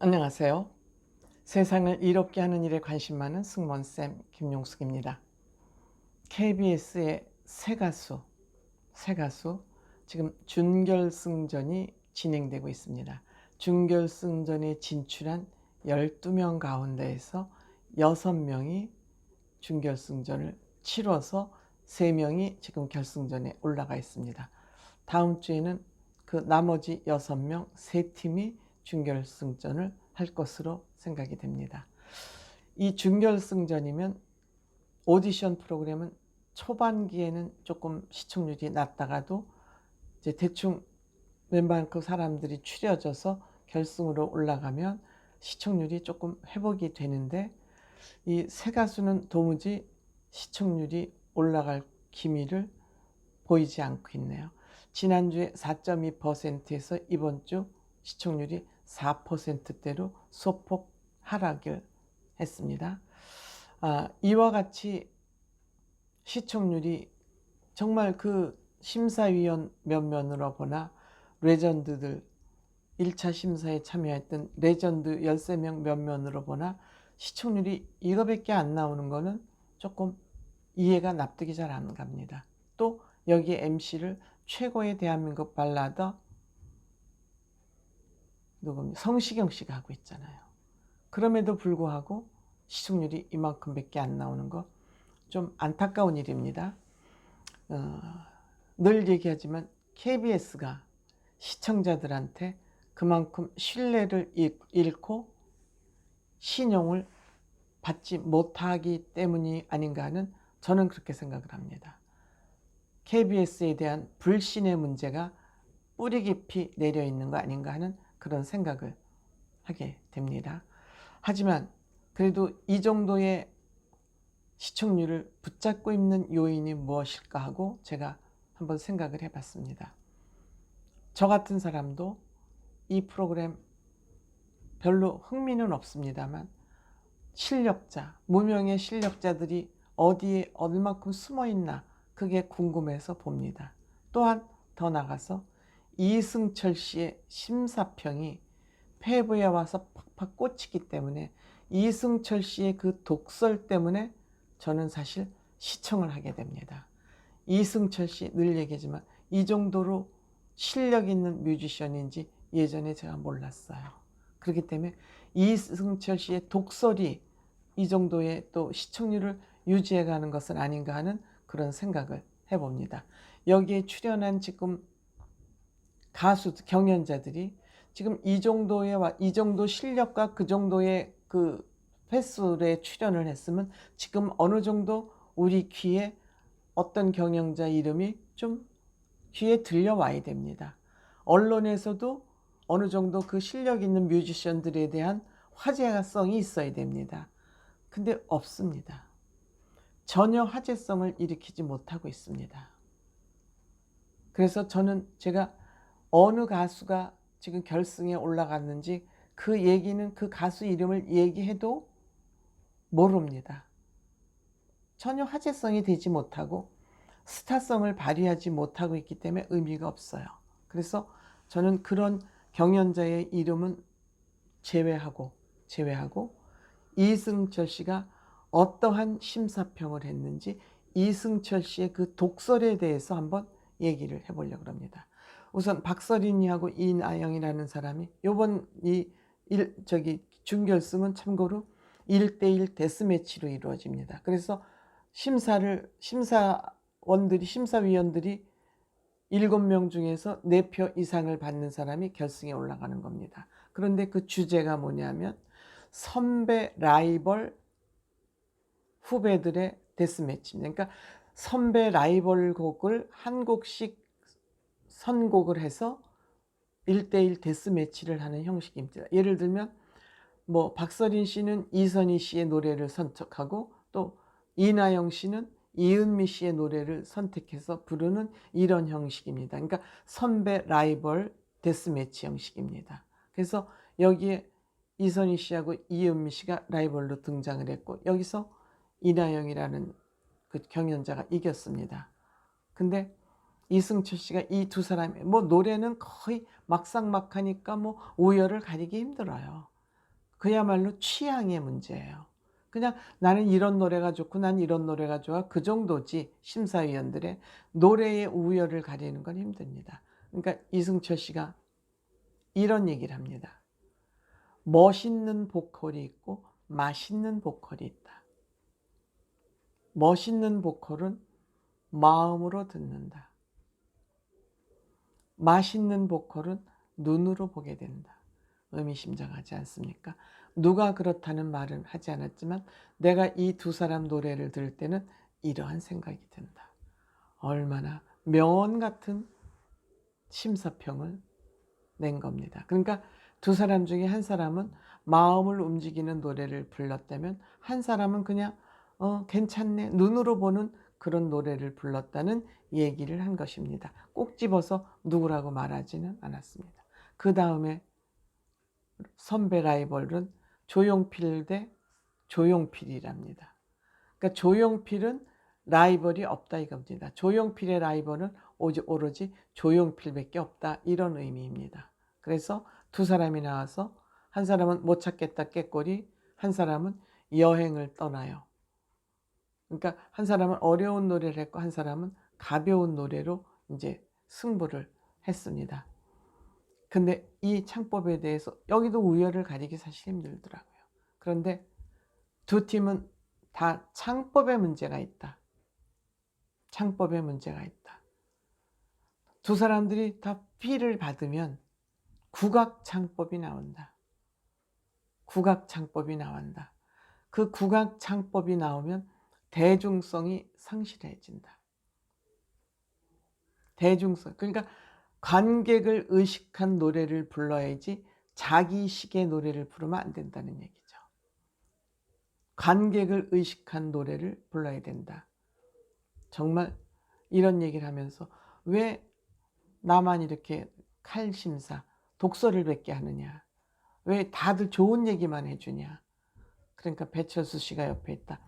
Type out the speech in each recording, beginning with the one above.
안녕하세요. 세상을 이롭게 하는 일에 관심 많은 승무원쌤 김용숙입니다. KBS의 새 가수 지금 준결승전이 진행되고 있습니다. 준결승전에 진출한 12명 가운데에서 6명이 준결승전을 치러서 3명이 지금 결승전에 올라가 있습니다. 다음 주에는 그 나머지 6명, 3팀이 준결승전을 할 것으로 생각이 됩니다. 이 준결승전이면 오디션 프로그램은 초반기에는 조금 시청률이 낮다가도 이제 대충 웬만큼 사람들이 추려져서 결승으로 올라가면 시청률이 조금 회복이 되는데, 이 새 가수는 도무지 시청률이 올라갈 기미를 보이지 않고 있네요. 지난주에 4.2%에서 이번 주 시청률이 4%대로 소폭 하락을 했습니다. 이와 같이 시청률이 정말 그 심사위원 면면으로 보나 레전드들 1차 심사에 참여했던 레전드 13명 면면으로 보나 시청률이 이거밖에 안 나오는 거는 조금 이해가 납득이 잘 안 갑니다. 또 여기에 MC를 최고의 대한민국 발라더 누굽니까? 성시경 씨가 하고 있잖아요. 그럼에도 불구하고 시청률이 이만큼밖에 안 나오는 거 좀 안타까운 일입니다. 늘 얘기하지만 KBS가 시청자들한테 그만큼 신뢰를 잃고 신용을 받지 못하기 때문이 아닌가 하는, 저는 그렇게 생각을 합니다. KBS에 대한 불신의 문제가 뿌리 깊이 내려 있는 거 아닌가 하는 그런 생각을 하게 됩니다. 하지만 그래도 이 정도의 시청률을 붙잡고 있는 요인이 무엇일까 하고 제가 한번 생각을 해봤습니다. 저 같은 사람도 이 프로그램 별로 흥미는 없습니다만 실력자, 무명의 실력자들이 어디에 얼마큼 숨어있나 그게 궁금해서 봅니다. 또한 더 나가서 이승철 씨의 심사평이 폐부에 와서 팍팍 꽂히기 때문에, 이승철 씨의 그 독설 때문에 저는 사실 시청을 하게 됩니다. 이승철 씨 늘 얘기하지만 이 정도로 실력 있는 뮤지션인지 예전에 제가 몰랐어요. 그렇기 때문에 이승철 씨의 독설이 이 정도의 또 시청률을 유지해가는 것은 아닌가 하는 그런 생각을 해봅니다. 여기에 출연한 지금 가수 경연자들이 지금 이 정도 실력과 그 정도의 그 횟수에 출연을 했으면 지금 어느 정도 우리 귀에 어떤 경영자 이름이 좀 귀에 들려와야 됩니다. 언론에서도 어느 정도 그 실력 있는 뮤지션들에 대한 화제성이 있어야 됩니다. 근데 없습니다. 전혀 화제성을 일으키지 못하고 있습니다. 그래서 제가 어느 가수가 지금 결승에 올라갔는지 그 얘기는, 그 가수 이름을 얘기해도 모릅니다. 전혀 화제성이 되지 못하고 스타성을 발휘하지 못하고 있기 때문에 의미가 없어요. 그래서 저는 그런 경연자의 이름은 제외하고 이승철 씨가 어떠한 심사평을 했는지, 이승철 씨의 그 독설에 대해서 한번 얘기를 해보려고 합니다. 우선 박서린이하고 이나영이라는 사람이 요번 준결승은 참고로 1대1 데스매치로 이루어집니다. 그래서 심사위원들이 7명 중에서 4표 이상을 받는 사람이 결승에 올라가는 겁니다. 그런데 그 주제가 뭐냐면 선배, 라이벌, 후배들의 데스매치입니다. 그러니까 선배 라이벌 곡을 한 곡씩 선곡을 해서 1대1 데스매치를 하는 형식입니다. 예를 들면 뭐 박서린 씨는 이선희 씨의 노래를 선택하고 또 이나영 씨는 이은미 씨의 노래를 선택해서 부르는 이런 형식입니다. 그러니까 선배 라이벌 데스매치 형식입니다. 그래서 여기에 이선희 씨하고 이은미 씨가 라이벌로 등장을 했고, 여기서 이나영이라는 그 경연자가 이겼습니다. 근데 이승철 씨가 이 두 사람의 노래는 거의 막상막하니까 우열을 가리기 힘들어요. 그야말로 취향의 문제예요. 그냥 나는 이런 노래가 좋고 난 이런 노래가 좋아 그 정도지 심사위원들의 노래의 우열을 가리는 건 힘듭니다. 그러니까 이승철 씨가 이런 얘기를 합니다. 멋있는 보컬이 있고 맛있는 보컬이 있다. 멋있는 보컬은 마음으로 듣는다. 맛있는 보컬은 눈으로 보게 된다. 의미심장하지 않습니까? 누가 그렇다는 말은 하지 않았지만 내가 이 두 사람 노래를 들을 때는 이러한 생각이 든다. 얼마나 명언 같은 심사평을 낸 겁니다. 그러니까 두 사람 중에 한 사람은 마음을 움직이는 노래를 불렀다면 한 사람은 그냥 괜찮네 눈으로 보는 그런 노래를 불렀다는 얘기를 한 것입니다. 꼭 집어서 누구라고 말하지는 않았습니다. 그 다음에 선배 라이벌은 조용필 대 조용필이랍니다. 그러니까 조용필은 라이벌이 없다 이겁니다. 조용필의 라이벌은 오로지 조용필밖에 없다 이런 의미입니다. 그래서 두 사람이 나와서 한 사람은 못 찾겠다 깨꼬리, 한 사람은 여행을 떠나요. 그러니까 한 사람은 어려운 노래를 했고 한 사람은 가벼운 노래로 이제 승부를 했습니다. 근데 이 창법에 대해서 여기도 우열을 가리기 사실 힘들더라고요. 그런데 두 팀은 다 창법에 문제가 있다. 창법에 문제가 있다. 두 사람들이 다 피를 받으면 국악 창법이 나온다. 국악 창법이 나온다. 그 국악 창법이 나오면 대중성이 상실해진다. 대중성. 그러니까 관객을 의식한 노래를 불러야지 자기식의 노래를 부르면 안 된다는 얘기죠. 관객을 의식한 노래를 불러야 된다. 정말 이런 얘기를 하면서 왜 나만 이렇게 칼심사, 독설을 뱉게 하느냐. 왜 다들 좋은 얘기만 해주냐. 그러니까 배철수 씨가 옆에 있다.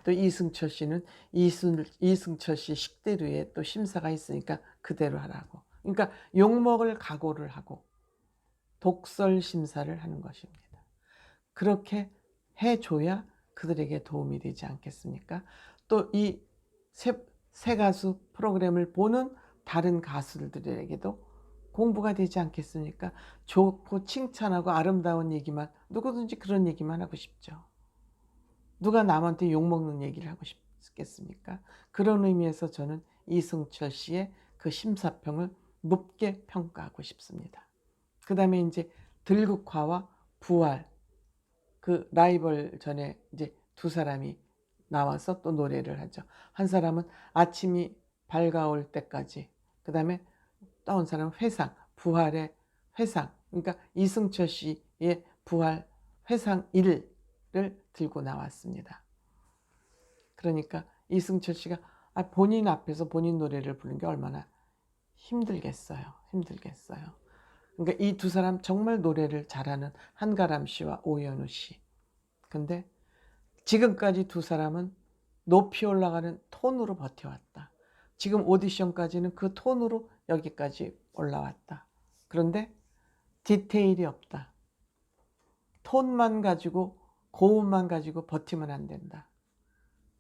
또 이승철 씨는 이승철 씨 식대로에 또 심사가 있으니까 그대로 하라고. 그러니까 욕먹을 각오를 하고 독설 심사를 하는 것입니다. 그렇게 해줘야 그들에게 도움이 되지 않겠습니까? 또 이 새 가수 프로그램을 보는 다른 가수들에게도 공부가 되지 않겠습니까? 좋고 칭찬하고 아름다운 얘기만, 누구든지 그런 얘기만 하고 싶죠. 누가 남한테 욕먹는 얘기를 하고 싶겠습니까? 그런 의미에서 저는 이승철 씨의 그 심사평을 높게 평가하고 싶습니다. 그 다음에 이제 들국화와 부활, 그 라이벌 전에 이제 두 사람이 나와서 또 노래를 하죠. 한 사람은 아침이 밝아올 때까지, 그 다음에 또 한 사람은 회상, 부활의 회상, 그러니까 이승철 씨의 부활 회상 1을 들고 나왔습니다. 그러니까 이승철 씨가 본인 앞에서 본인 노래를 부르는 게 얼마나 힘들겠어요. 힘들겠어요. 그러니까 이 두 사람 정말 노래를 잘하는 한가람 씨와 오연우 씨. 근데 지금까지 두 사람은 높이 올라가는 톤으로 버텨왔다. 지금 오디션까지는 그 톤으로 여기까지 올라왔다. 그런데 디테일이 없다. 톤만 가지고 고음만 가지고 버티면 안 된다.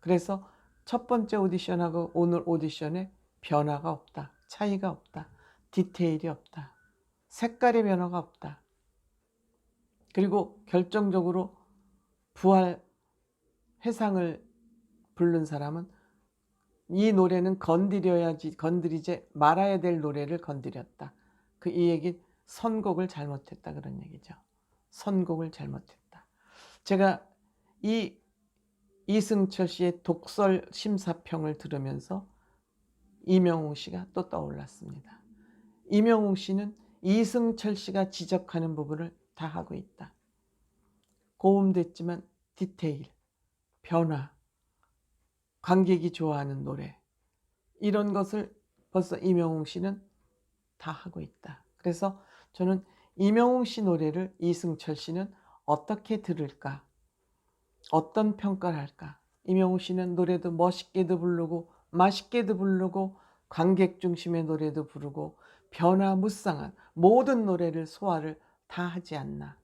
그래서 첫 번째 오디션하고 오늘 오디션에 변화가 없다. 차이가 없다. 디테일이 없다. 색깔의 변화가 없다. 그리고 결정적으로 부활 회상을 부른 사람은 이 노래는 건드리지 말아야 될 노래를 건드렸다. 이 얘기 선곡을 잘못했다 그런 얘기죠. 선곡을 잘못했다. 제가 이 이승철 씨의 독설 심사평을 들으면서 이명웅 씨가 또 떠올랐습니다. 이명웅 씨는 이승철 씨가 지적하는 부분을 다 하고 있다. 고음됐지만 디테일, 변화, 관객이 좋아하는 노래, 이런 것을 벌써 이명웅 씨는 다 하고 있다. 그래서 저는 이명웅 씨 노래를 이승철 씨는 어떻게 들을까? 어떤 평가를 할까? 이명웅 씨는 노래도 멋있게도 부르고 맛있게도 부르고 관객 중심의 노래도 부르고 변화무쌍한 모든 노래를 소화를 다 하지 않나.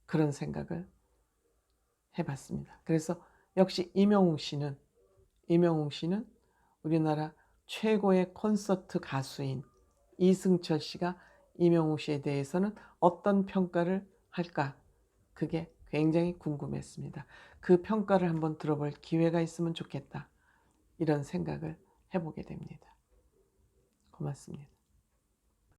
그런 생각을 해봤습니다. 그래서 역시 임영웅 씨는 우리나라 최고의 콘서트 가수인 이승철 씨가 임영웅 씨에 대해서는 어떤 평가를 할까? 그게 굉장히 궁금했습니다. 그 평가를 한번 들어볼 기회가 있으면 좋겠다. 이런 생각을 해보게 됩니다. 고맙습니다.